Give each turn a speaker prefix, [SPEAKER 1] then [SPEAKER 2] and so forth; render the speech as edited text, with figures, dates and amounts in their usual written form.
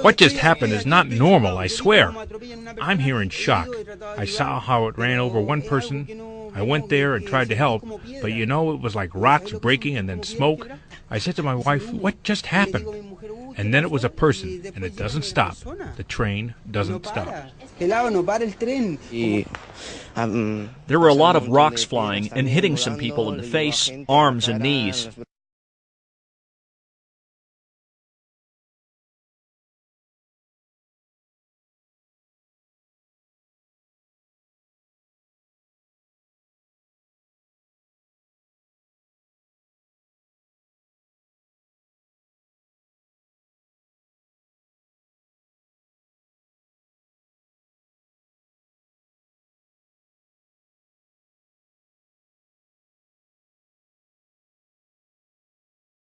[SPEAKER 1] What just happened is not normal, I swear. I'm here in shock. I saw how it ran over one person. I went there and tried to help, but you know, it was like rocks breaking and then smoke. I said to my wife, what just happened? And then it was a person, and it doesn't stop. The train doesn't stop.
[SPEAKER 2] There were a lot of rocks flying and hitting some people in the face, arms, and knees.